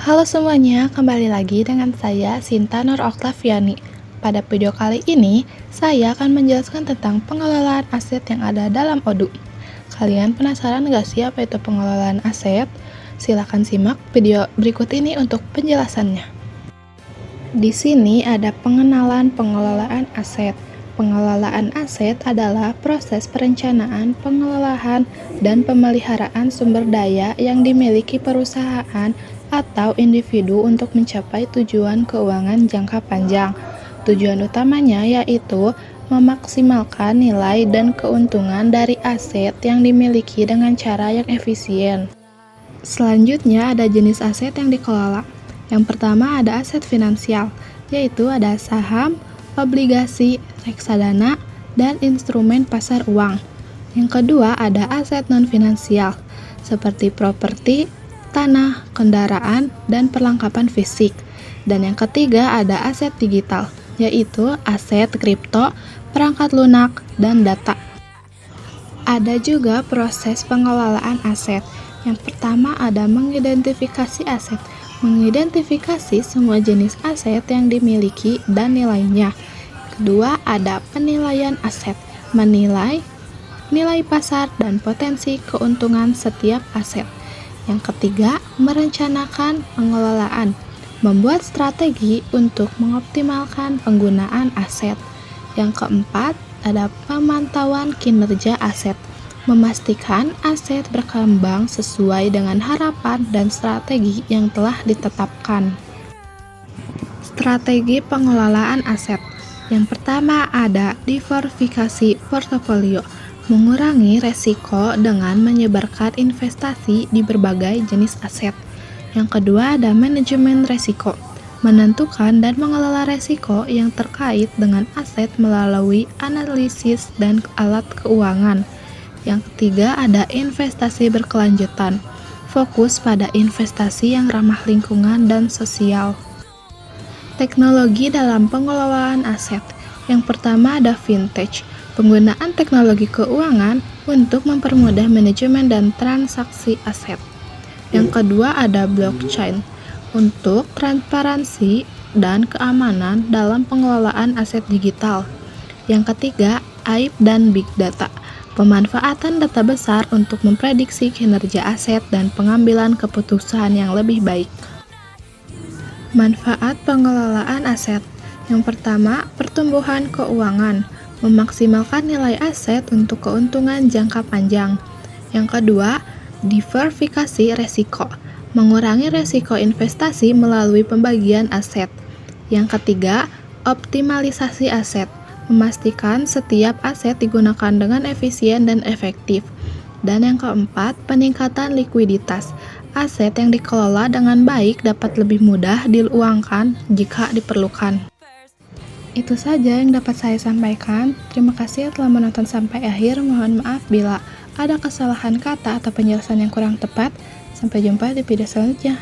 Halo semuanya, kembali lagi dengan saya Sinta Nur Oktaviani. Pada video kali ini, saya akan menjelaskan tentang pengelolaan aset yang ada dalam ODU. Kalian penasaran nggak sih apa itu pengelolaan aset? Silakan simak video berikut ini untuk penjelasannya. Di sini ada pengenalan pengelolaan aset. Pengelolaan aset adalah proses perencanaan, pengelolaan, dan pemeliharaan sumber daya yang dimiliki perusahaan atau individu untuk mencapai tujuan keuangan jangka panjang. Tujuan utamanya yaitu memaksimalkan nilai dan keuntungan dari aset yang dimiliki dengan cara yang efisien. Selanjutnya ada jenis aset yang dikelola. Yang pertama ada aset finansial, yaitu ada saham, obligasi, reksadana, dan instrumen pasar uang. Yang kedua ada aset non-finansial, seperti properti, tanah, kendaraan, dan perlengkapan fisik. Dan yang ketiga ada aset digital, yaitu aset kripto, perangkat lunak, dan data. Ada juga proses pengelolaan aset. Yang pertama ada mengidentifikasi aset. Mengidentifikasi semua jenis aset yang dimiliki dan nilainya. Kedua ada penilaian aset. Menilai nilai pasar dan potensi keuntungan setiap aset. Yang ketiga, merencanakan pengelolaan. Membuat strategi untuk mengoptimalkan penggunaan aset. Yang keempat, ada pemantauan kinerja aset. Memastikan aset berkembang sesuai dengan harapan dan strategi yang telah ditetapkan. Strategi pengelolaan aset. Yang pertama ada diversifikasi portofolio. Mengurangi resiko dengan menyebarkan investasi di berbagai jenis aset. Yang kedua ada manajemen resiko. Menentukan dan mengelola resiko yang terkait dengan aset melalui analisis dan alat keuangan. Yang ketiga ada investasi berkelanjutan. Fokus pada investasi yang ramah lingkungan dan sosial. Teknologi dalam pengelolaan aset. Yang pertama ada fintech. Penggunaan teknologi keuangan untuk mempermudah manajemen dan transaksi aset. Yang kedua ada blockchain. Untuk transparansi dan keamanan dalam pengelolaan aset digital. Yang ketiga, AIP dan Big Data. Pemanfaatan data besar untuk memprediksi kinerja aset dan pengambilan keputusan yang lebih baik. Manfaat pengelolaan aset. Yang pertama, pertumbuhan keuangan. Memaksimalkan nilai aset untuk keuntungan jangka panjang. Yang kedua, diversifikasi resiko. Mengurangi resiko investasi melalui pembagian aset. Yang ketiga, optimalisasi aset. Memastikan setiap aset digunakan dengan efisien dan efektif. Dan yang keempat, peningkatan likuiditas. Aset yang dikelola dengan baik dapat lebih mudah diuangkan jika diperlukan. Itu saja yang dapat saya sampaikan. Terima kasih telah menonton sampai akhir. Mohon maaf bila ada kesalahan kata atau penjelasan yang kurang tepat. Sampai jumpa di video selanjutnya.